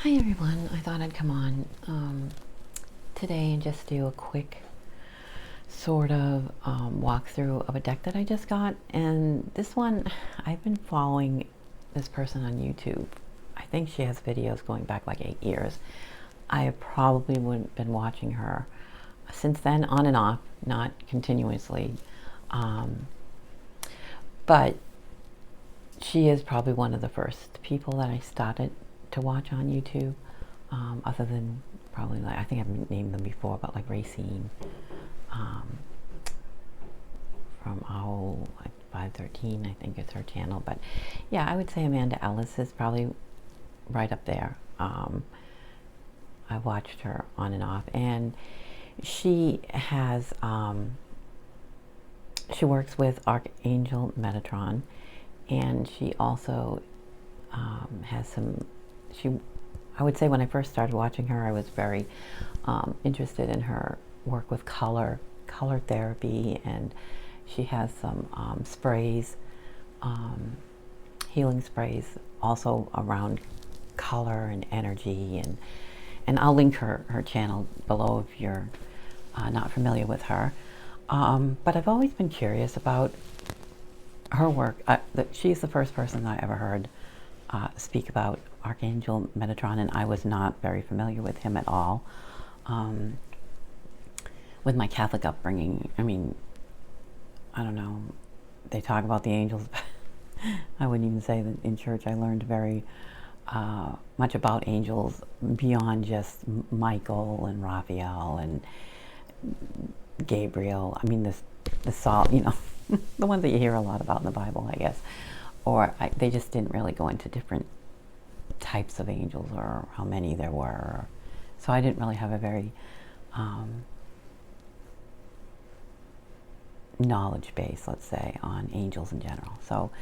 Hi everyone, I thought I'd come on today and just do a quick sort of walkthrough of a deck that I just got. And this one, I've been following this person on YouTube. I think she has videos going back like 8 years. I have probably been watching her since then, on and off, not continuously. But she is probably one of the first people that I started to watch on YouTube, other than probably, like, I think I've named them before, but like Racine, from like 513, I think it's her channel. But yeah, I would say Amanda Ellis is probably right up there. I watched her on and off, and she has she works with Archangel Metatron, and she also has some, I would say when I first started watching her, I was very interested in her work with color therapy, and she has some sprays, healing sprays, also around color and energy, and I'll link her channel below if you're not familiar with her. But I've always been curious about her work. She's the first person that I ever heard speak about Archangel Metatron, and I was not very familiar with him at all. With my Catholic upbringing, I mean, I don't know, they talk about the angels, but I wouldn't even say that in church I learned very much about angels beyond just Michael and Raphael and Gabriel. I mean, the Saul, the ones that you hear a lot about in the Bible, I guess. Or they just didn't really go into different types of angels or how many there were. So I didn't really have a very knowledge base, let's say, on angels in general. So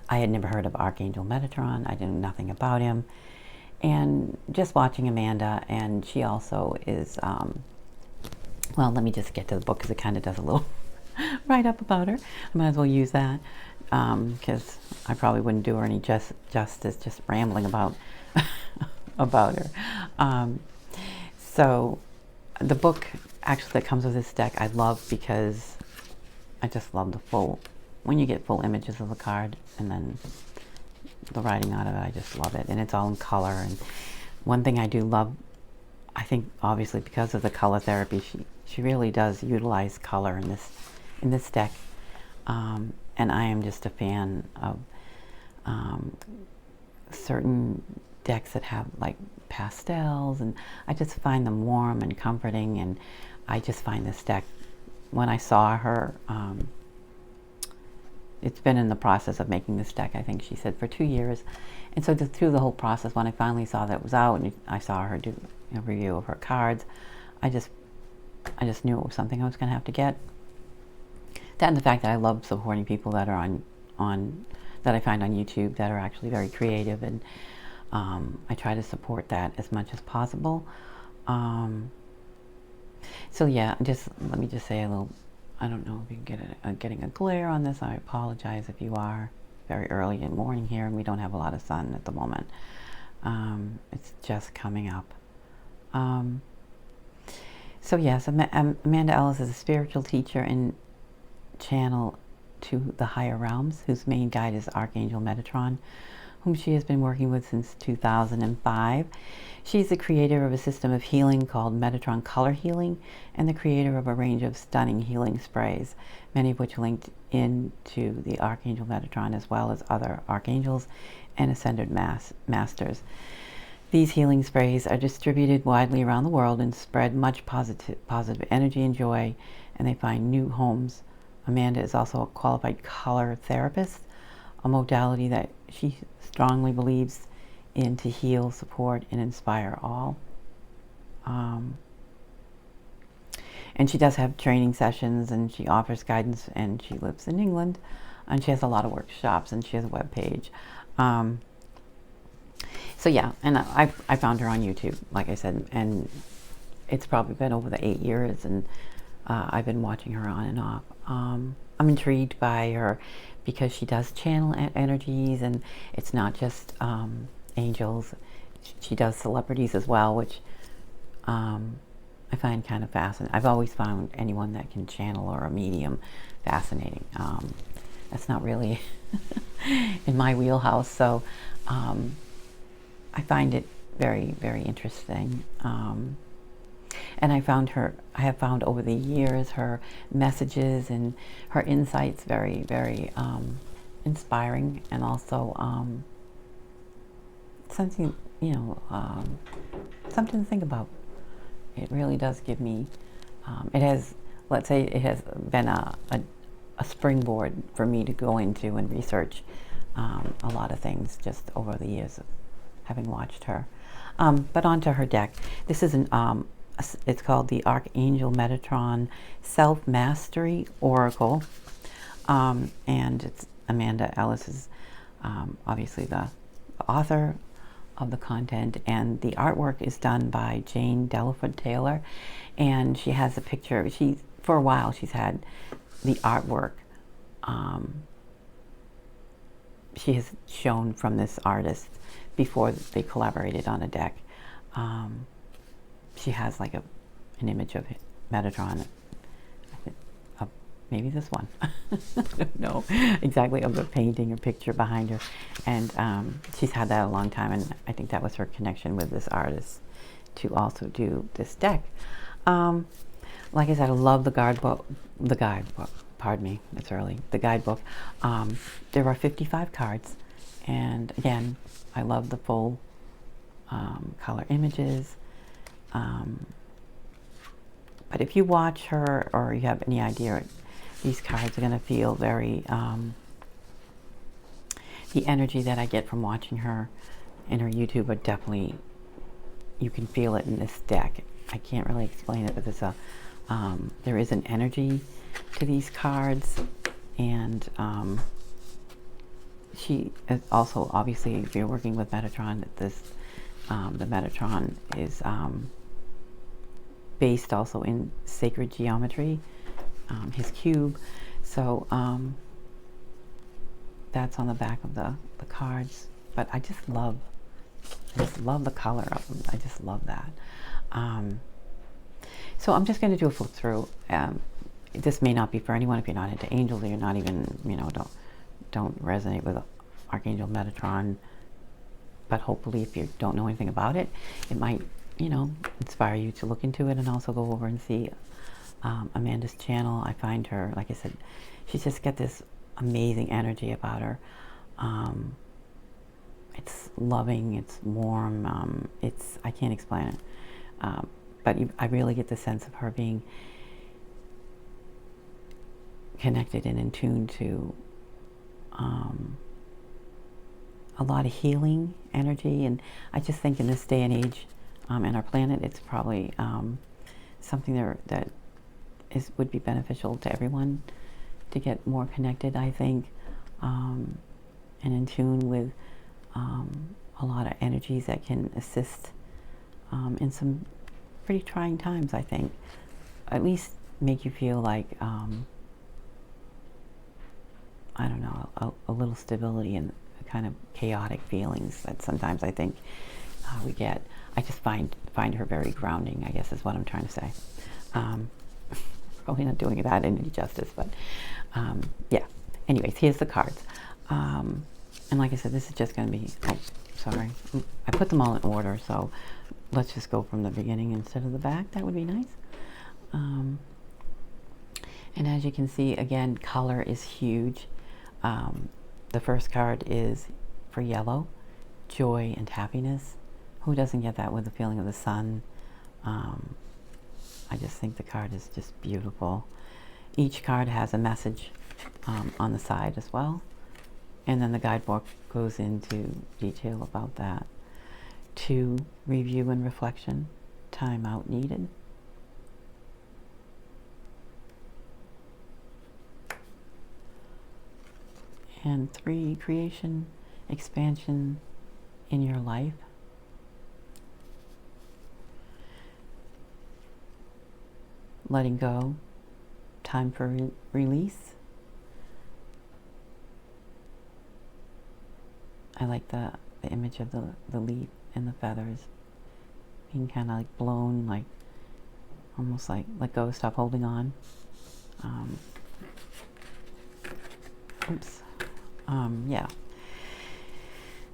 I had never heard of Archangel Metatron. I knew nothing about him. And just watching Amanda, and she also is, well, let me just get to the book because it kind of does a little write-up about her. I might as well use that, because I probably wouldn't do her any justice just rambling about about her. So the book actually that comes with this deck I love, because I just love when you get full images of the card and then the writing out of it. I just love it, and it's all in color. And one thing I do love, I think obviously because of the color therapy, she really does utilize color in this deck, and I am just a fan of certain decks that have like pastels, and I just find them warm and comforting. And I just find this deck, when I saw her, it's been in the process of making this deck, I think she said, for 2 years. And so through the whole process, when I finally saw that it was out and I saw her do a review of her cards, I just knew it was something I was going to have to get. That, and the fact that I love supporting people that are on that I find on YouTube that are actually very creative, and I try to support that as much as possible. So yeah, let me just say a little. I don't know if you can getting a glare on this. I apologize if you are. Very early in the morning here, and we don't have a lot of sun at the moment. It's just coming up. So yes, Amanda Ellis is a spiritual teacher and channel to the higher realms, whose main guide is Archangel Metatron, whom she has been working with since 2005. She's the creator of a system of healing called Metatron Color Healing, and the creator of a range of stunning healing sprays, many of which linked into the Archangel Metatron, as well as other archangels and ascended masters. These healing sprays are distributed widely around the world and spread much positive energy and joy, and they find new homes. Amanda is also a qualified color therapist, a modality that she strongly believes in to heal, support, and inspire all. And she does have training sessions, and she offers guidance, and she lives in England, and she has a lot of workshops, and she has a web page. So yeah, and I found her on YouTube, like I said, and it's probably been over the 8 years, and I've been watching her on and off. I'm intrigued by her because she does channel energies, and it's not just angels. She does celebrities as well, which I find kind of fascinating. I've always found anyone that can channel or a medium fascinating. That's not really in my wheelhouse, so I find it very, very interesting. And I have found over the years her messages and her insights very, very inspiring, and also something, something to think about. It really does give me, it has, let's say it has been a springboard for me to go into and research a lot of things just over the years of having watched her. But onto her deck. This is it's called the Archangel Metatron Self-Mastery Oracle. And it's Amanda Ellis is obviously the author of the content, and the artwork is done by Jane Delaford Taylor, and she has a picture. For a while she's had the artwork. She has shown from this artist before they collaborated on a deck. She has like an image of Metatron, maybe this one. I don't know exactly of the painting or picture behind her, and she's had that a long time, and I think that was her connection with this artist to also do this deck. Like I said, I love the guidebook. Pardon me, it's early. The guidebook. There are 55 cards, and again, I love the full color images. But if you watch her, or you have any idea, these cards are going to feel very, the energy that I get from watching her in her YouTube are definitely, you can feel it in this deck. I can't really explain it, but there is an energy to these cards, and she is also, obviously, if you're working with Metatron, the Metatron is based also in sacred geometry, his cube. So that's on the back of the cards. But I just love the color of them. I just love that. So I'm just going to do a flip through. This may not be for anyone if you're not into angels, or you're not even, don't resonate with Archangel Metatron. But hopefully, if you don't know anything about it, it might, inspire you to look into it, and also go over and see Amanda's channel. I find her, like I said, she's just got this amazing energy about her. It's loving, it's warm, I can't explain it. But I really get the sense of her being connected and in tune to a lot of healing energy, and I just think in this day and age, in our planet, it's probably something that would be beneficial to everyone to get more connected, I think, and in tune with a lot of energies that can assist in some pretty trying times, I think. At least make you feel like, I don't know, a little stability in kind of chaotic feelings that sometimes I think we get. I just find her very grounding, I guess is what I'm trying to say. Probably not doing that any justice, but yeah. Anyways, here's the cards. And like I said, this is just going to be, sorry, I put them all in order, so let's just go from the beginning instead of the back. That would be nice. And as you can see, again, color is huge. The first card is for yellow, joy and happiness. Who doesn't get that with the feeling of the sun? I just think the card is just beautiful. Each card has a message on the side as well. And then the guidebook goes into detail about that. 2, review and reflection, time out needed. And 3, creation, expansion in your life. Letting go, time for release. I like the image of the leaf and the feathers being kind of like blown, like almost like let go, stop holding on. Oops. Yeah.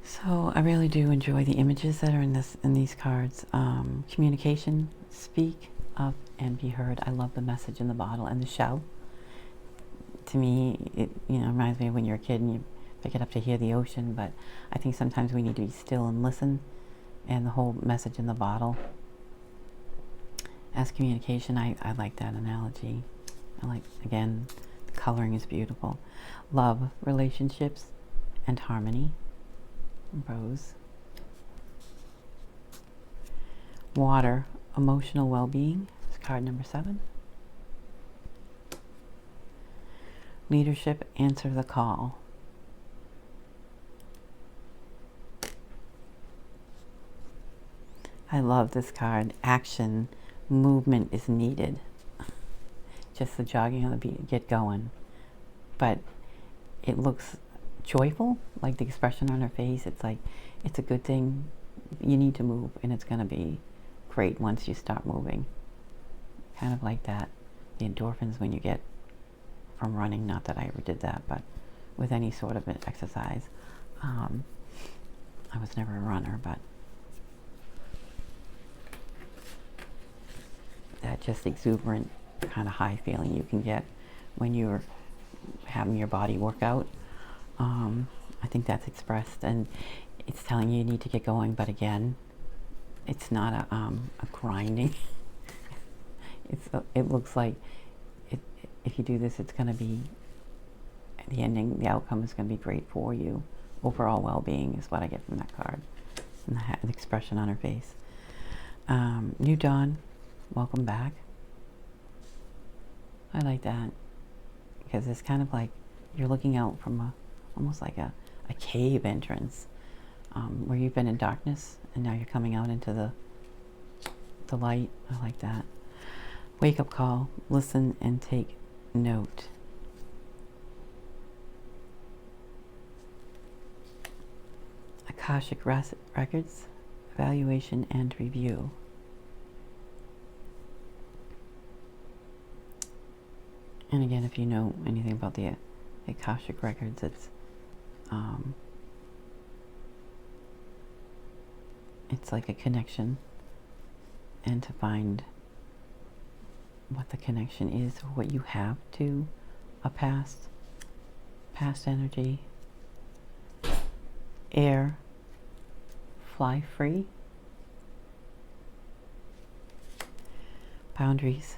So I really do enjoy the images that are in these cards. Communication, speak up and be heard. I love the message in the bottle and the shell. To me, it reminds me of when you're a kid and you pick it up to hear the ocean. But I think sometimes we need to be still and listen. And the whole message in the bottle as communication, I like that analogy. I like, again, the coloring is beautiful. Love, relationships, and harmony. Rose. Water, emotional well-being. It's card number 7. Leadership, answer the call. I love this card. Action, movement is needed. Just the jogging on the beat, get going. But it looks joyful, like the expression on her face. It's like, it's a good thing. You need to move, and it's going to be great once you start moving. Kind of like that, the endorphins when you get from running. Not that I ever did that, but with any sort of an exercise. I was never a runner, but that just exuberant kind of high feeling you can get when you're having your body work out. I think that's expressed, and it's telling you need to get going, but again, it's not a grinding. It looks like if you do this, it's going to be, the ending, the outcome is going to be great for you. Overall well-being is what I get from that card, and the expression on her face. New dawn, welcome back. I like that because it's kind of like you're looking out from almost like a cave entrance, where you've been in darkness and now you're coming out into the light. I like that. Wake up call, listen and take note. Akashic records, evaluation and review. And again, if you know anything about the Akashic records, it's like a connection, and to find what the connection is, or what you have to a past energy. Air, fly free. Boundaries,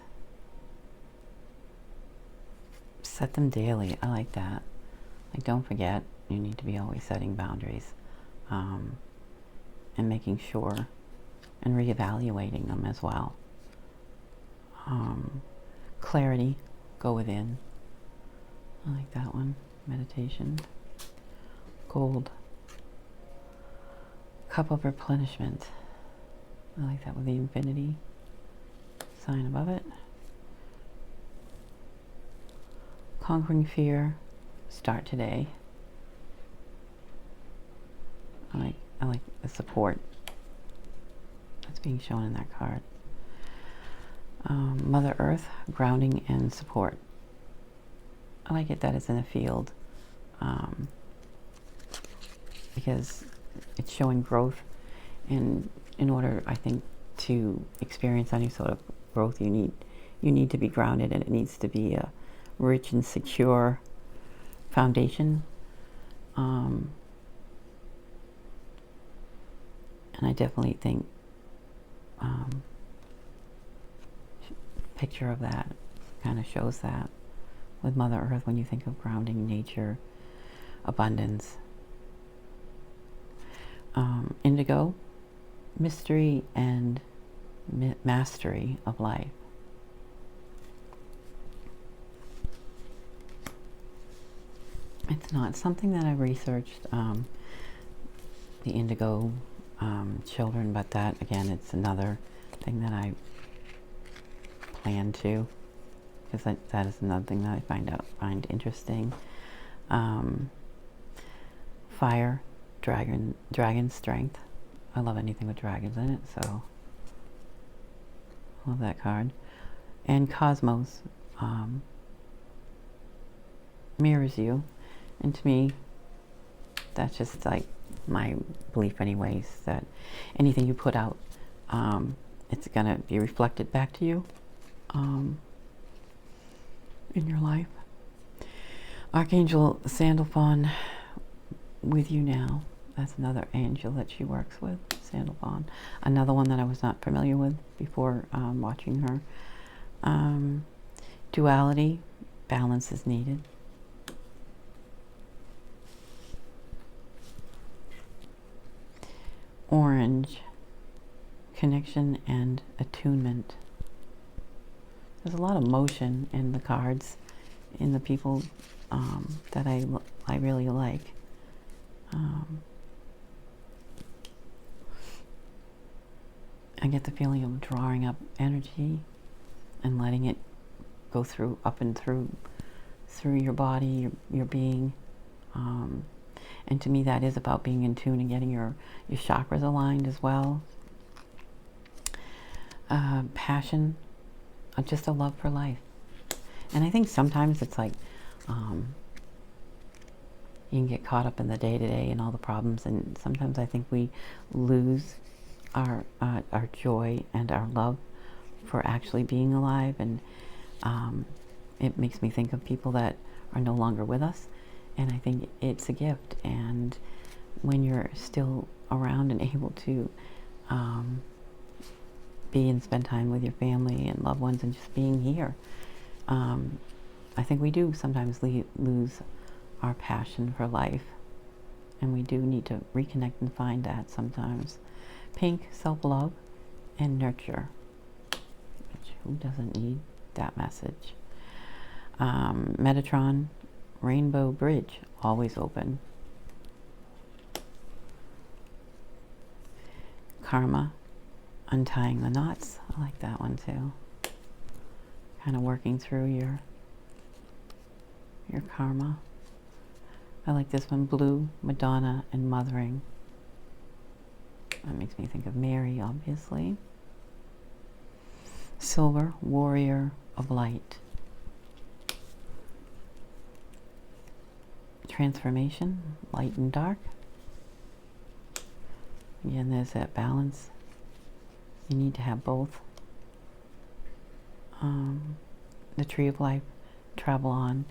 set them daily. I like that. Like, don't forget, you need to be always setting boundaries, and making sure and reevaluating them as well. Clarity, go within. I like that one. Meditation. Gold, cup of replenishment. I like that with the infinity sign above it. Conquering fear, start today. I like the support that's being shown in that card. Mother Earth, grounding and support. I like it that it's in a field, because it's showing growth, and in order, I think, to experience any sort of growth, you need to be grounded, and it needs to be a rich and secure foundation. And I definitely think picture of that kind of shows that with Mother Earth when you think of grounding, nature, abundance. Indigo, mystery and mastery of life. It's not something that I researched, the indigo children, but that, again, it's another thing that I plan to, because that is another thing that I find interesting. Fire, dragon strength. I love anything with dragons in it, so I love that card. And Cosmos mirrors you, and to me, that's just like my belief anyways, that anything you put out, it's gonna be reflected back to you in your life. Archangel Sandalphon with you now. That's another angel that she works with, Sandalphon. Another one that I was not familiar with before watching her. Duality, balance is needed. Orange, connection and attunement. There's a lot of motion in the cards, in the people that I really like. I get the feeling of drawing up energy and letting it go through, up and through your body, your being. And to me, that is about being in tune and getting your chakras aligned as well. Passion, just a love for life. And I think sometimes it's like, you can get caught up in the day-to-day and all the problems, and sometimes I think we lose our joy and our love for actually being alive, and it makes me think of people that are no longer with us, and I think it's a gift. And when you're still around and able to be and spend time with your family and loved ones and just being here, I think we do sometimes lose our passion for life, and we do need to reconnect and find that sometimes. Pink, self-love and nurture, which who doesn't need that message? Metatron, rainbow bridge, always open. Karma, untying the knots. I like that one too. Kind of working through your karma. I like this one, blue, Madonna and mothering. That makes me think of Mary, obviously. Silver, warrior of light. Transformation, light and dark. Again, there's that balance. You need to have both. The tree of life, travel on.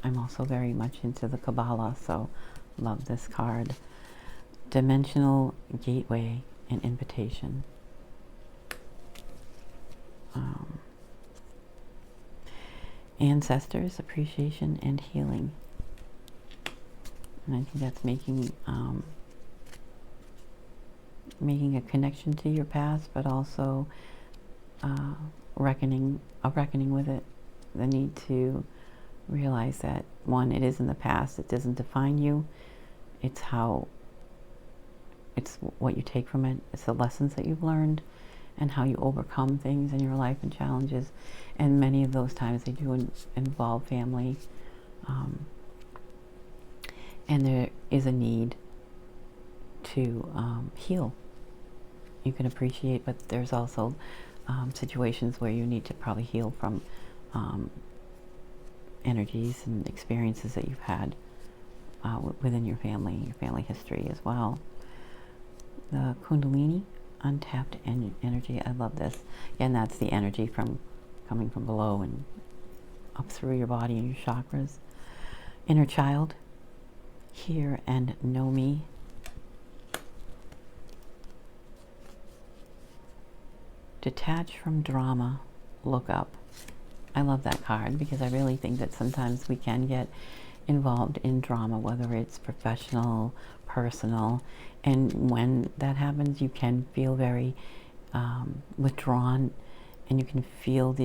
I'm also very much into the Kabbalah, so love this card. Dimensional gateway and invitation. Ancestors, appreciation and healing. And I think that's making a connection to your past, but also reckoning with it. The need to realize that, one, it is in the past. It doesn't define you. It's what you take from it. It's the lessons that you've learned and how you overcome things in your life and challenges. And many of those times they do involve family. And there is a need to heal. You can appreciate, but there's also situations where you need to probably heal from energies and experiences that you've had within your family history as well. The Kundalini, untapped energy. I love this. Again, that's the energy coming from below and up through your body and your chakras. Inner child, hear and know me. Detach from drama, look up. I love that card because I really think that sometimes we can get involved in drama, whether it's professional, personal, and when that happens, you can feel very withdrawn, and you can feel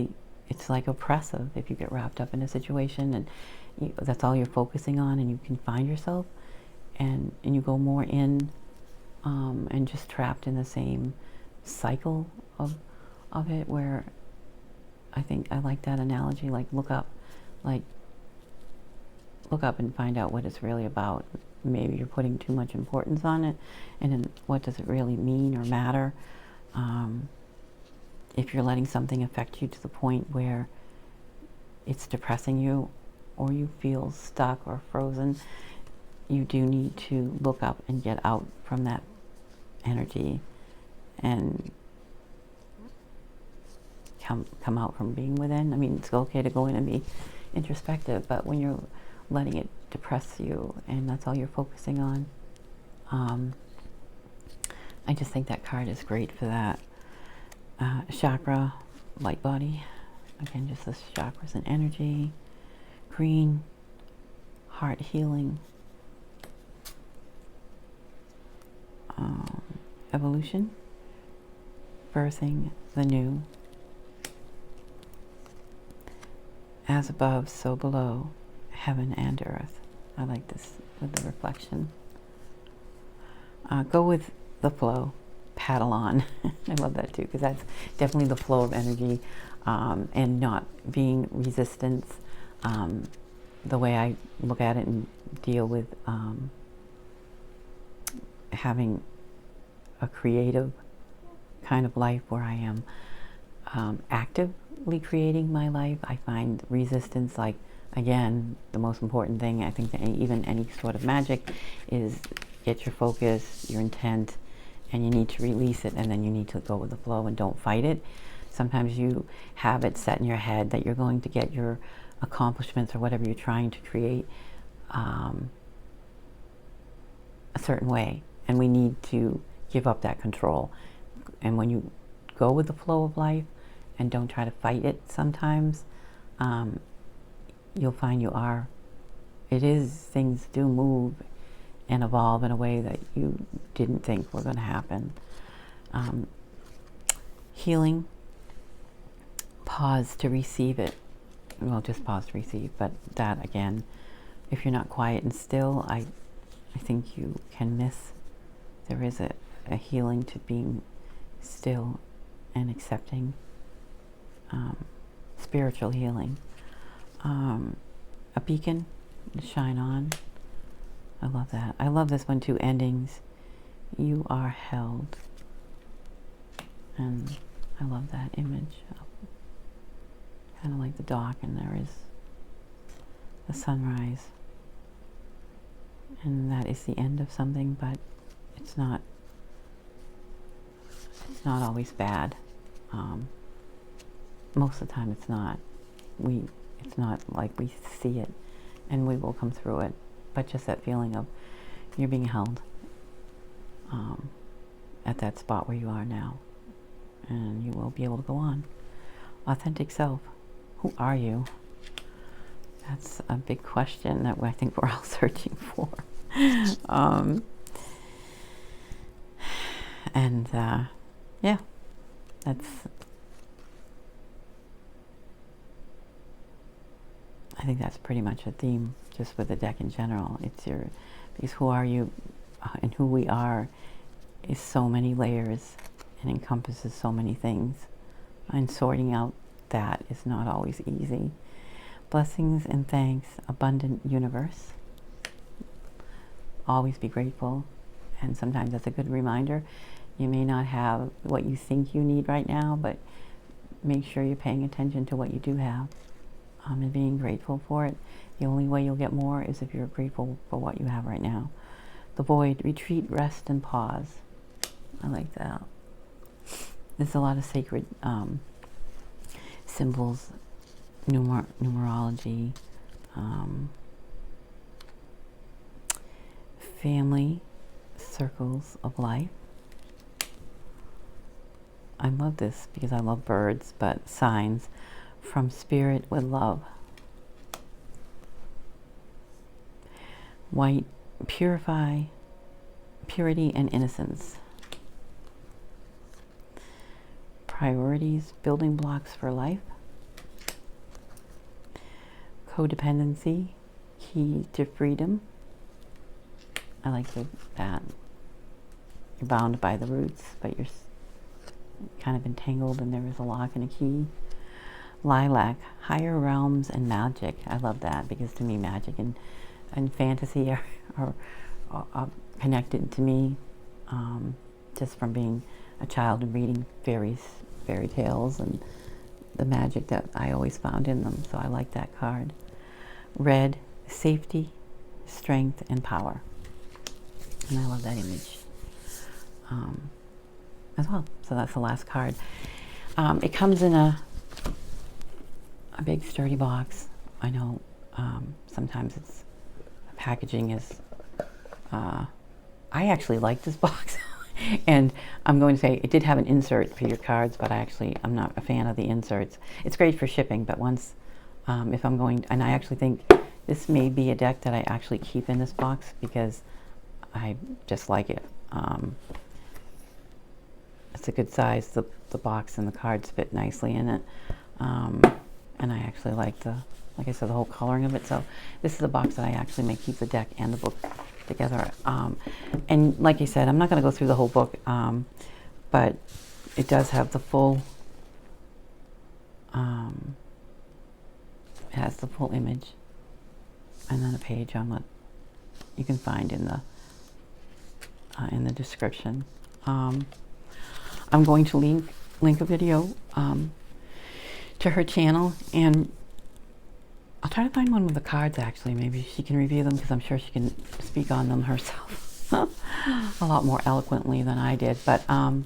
it's like oppressive if you get wrapped up in a situation and that's all you're focusing on, and you can find yourself and you go more in and just trapped in the same cycle of it, where I think I like that analogy, like look up and find out what it's really about. maybe you're putting too much importance on it, and then what does it really mean or matter? If you're letting something affect you to the point where it's depressing you, or you feel stuck or frozen, you do need to look up and get out from that energy and come out from being within. I mean, it's okay to go in and be introspective, but when you're letting it depress you and that's all you're focusing on, I just think that card is great for that. Chakra, light body. Again, just this chakras and energy. Green, heart healing. Evolution, birthing the new. As above, so below, heaven and earth. I like this with the reflection. Go with the flow, paddle on. I love that too, because that's definitely the flow of energy, and not being resistance. The way I look at it and deal with having a creative kind of life where I am actively creating my life, I find resistance, like, again, the most important thing, I think, that even any sort of magic is get your focus, your intent, and you need to release it, and then you need to go with the flow and don't fight it. Sometimes you have it set in your head that you're going to get your accomplishments or whatever you're trying to create a certain way, and we need to give up that control. And when you go with the flow of life and don't try to fight it sometimes, you'll find things do move and evolve in a way that you didn't think were going to happen. Healing, pause to receive it. Well, just pause to receive, but that, again, if you're not quiet and still, I think you can miss. There is a healing to being still and accepting, spiritual healing. A beacon to shine on. I love that. I love this one too, endings. You are held. And I love that image. Kind of like the dock, and there is the sunrise. And that is the end of something, but it's not always bad. Most of the time it's not. It's not like we see it, and we will come through it. But just that feeling of you're being held at that spot where you are now, and you will be able to go on. Authentic self. Who are you? That's a big question that I think we're all searching for. Yeah, I think that's pretty much a theme just with the deck in general. Because who are you and who we are is so many layers and encompasses so many things. And sorting out that is not always easy. Blessings and thanks, abundant universe. Always be grateful. And sometimes that's a good reminder. You may not have what you think you need right now, but make sure you're paying attention to what you do have, and being grateful for it. The only way you'll get more is if you're grateful for what you have right now. The void, retreat, rest, and pause. I like that. There's a lot of sacred symbols, numerology, family, circles of life. I love this because I love birds, but signs from spirit with love. White, purify, purity and innocence. Priorities, building blocks for life. Codependency, key to freedom. I like that. You're bound by the roots, but you're kind of entangled, and there is a lock and a key. Lilac, higher realms and magic. I love that because to me magic and fantasy are connected to me, just from being a child and reading fairy tales and the magic that I always found in them. So I like that card. Red, safety, strength, and power. And I love that image as well. So that's the last card. It comes in a big sturdy box. I know sometimes it's packaging is. I actually like this box, and I'm going to say it did have an insert for your cards, but I'm not a fan of the inserts. It's great for shipping, but once if I'm going, and I actually think this may be a deck that I actually keep in this box because I just like it. It's a good size. The box and the cards fit nicely in it, and I actually like like I said, the whole coloring of it. So this is a box that I actually may keep the deck and the book together. And like I said, I'm not going to go through the whole book, but it does have the full. It has the full image, and then a page on what you can find in the description. I'm going to link a video to her channel, and I'll try to find one with the cards. Actually, maybe she can review them because I'm sure she can speak on them herself a lot more eloquently than I did. But I'm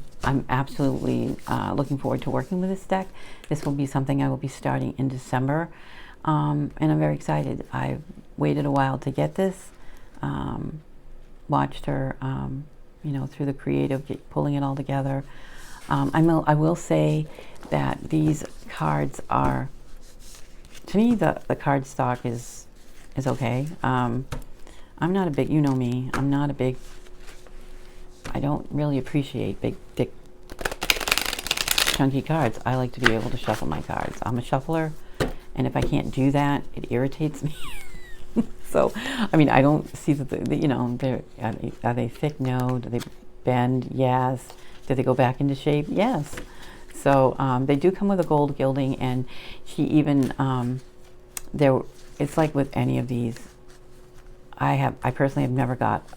absolutely looking forward to working with this deck. This will be something I will be starting in December, and I'm very excited. I've waited a while to get this. Watched her, through the creative, pulling it all together. I will say that these cards are, to me, the card stock is okay. I'm not a big, you know me, I don't really appreciate big, thick, chunky cards. I like to be able to shuffle my cards. I'm a shuffler, and if I can't do that, it irritates me. So, I mean, I don't see that, are they thick? No. Do they bend? Yes. Do they go back into shape? Yes. So they do come with a gold gilding, and she even, it's like with any of these, I personally have never got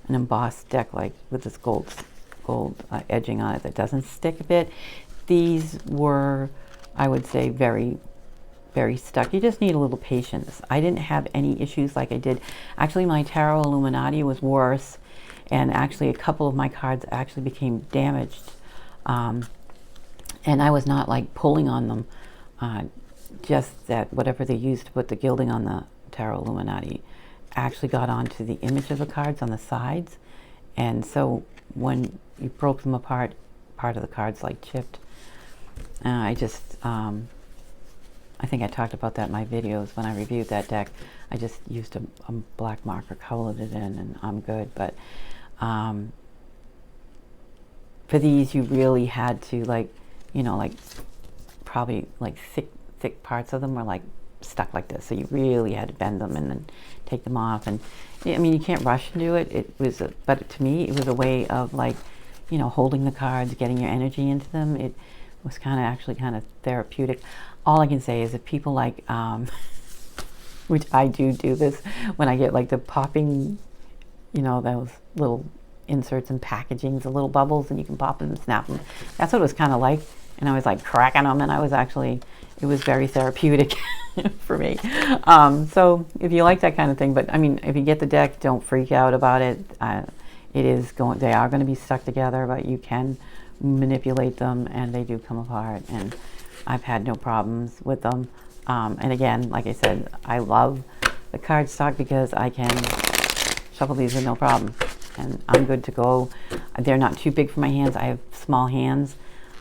an embossed deck like with this gold edging on it that doesn't stick a bit. These were, I would say, very, very stuck. You just need a little patience. I didn't have any issues like I did. Actually, my Tarot Illuminati was worse, and actually a couple of my cards actually became damaged. And I was not like pulling on them, just that whatever they used to put the gilding on the Tarot Illuminati actually got onto the image of the cards on the sides, and so when you broke them apart, part of the cards like chipped. I think I talked about that in my videos when I reviewed that deck. I just used a black marker, colored it in, and I'm good. But for these, you really had to probably thick parts of them were like stuck like this. So you really had to bend them and then take them off. And I mean, you can't rush into it. But to me, it was a way of holding the cards, getting your energy into them. It was actually kind of therapeutic. All I can say is if people like, which I do this when I get like the popping, those little inserts and packagings, the little bubbles, and you can pop them and snap them. That's what it was kind of like. And I was like cracking them, and it was very therapeutic for me. So if you like that kind of thing, but I mean, if you get the deck, don't freak out about it. They are going to be stuck together, but you can manipulate them, and they do come apart, and I've had no problems with them. And again, like I said, I love the cardstock because I can shuffle these with no problem, and I'm good to go. They're not too big for my hands. I have small hands,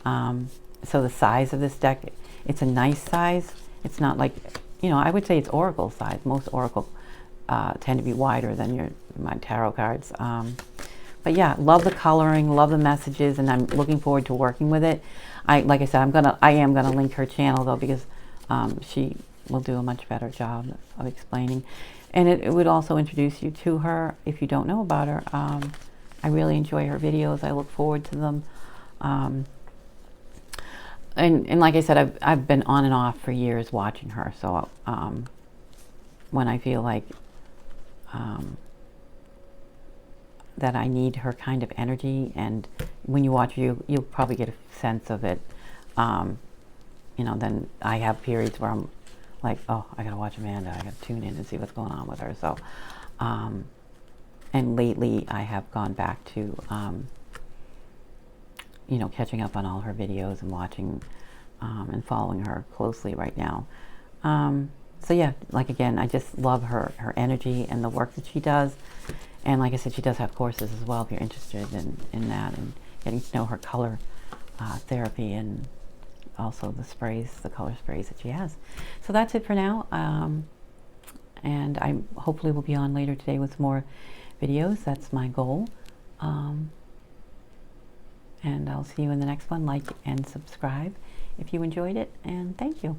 so the size of this deck, it's a nice size. It's not like, I would say it's Oracle size. Most Oracle tend to be wider than my tarot cards. But yeah, love the coloring, love the messages, and I'm looking forward to working with it. Like I said, I am gonna link her channel though, because she will do a much better job of explaining, and it would also introduce you to her if you don't know about her. I really enjoy her videos. I look forward to them. And like I said, I've been on and off for years watching her. So when I feel like that I need her kind of energy, and when you watch you'll probably get a sense of it. You know, then I have periods where I'm like, oh, I gotta watch Amanda, I gotta tune in and see what's going on with her. So and lately I have gone back to you know, catching up on all her videos and watching and following her closely right now. So yeah, like again, I just love her energy and the work that she does. And like I said, she does have courses as well if you're interested in that, and getting to know her color therapy, and also the sprays, the color sprays that she has. So that's it for now. And I hopefully will be on later today with more videos. That's my goal. And I'll see you in the next one. Like and subscribe if you enjoyed it, and thank you.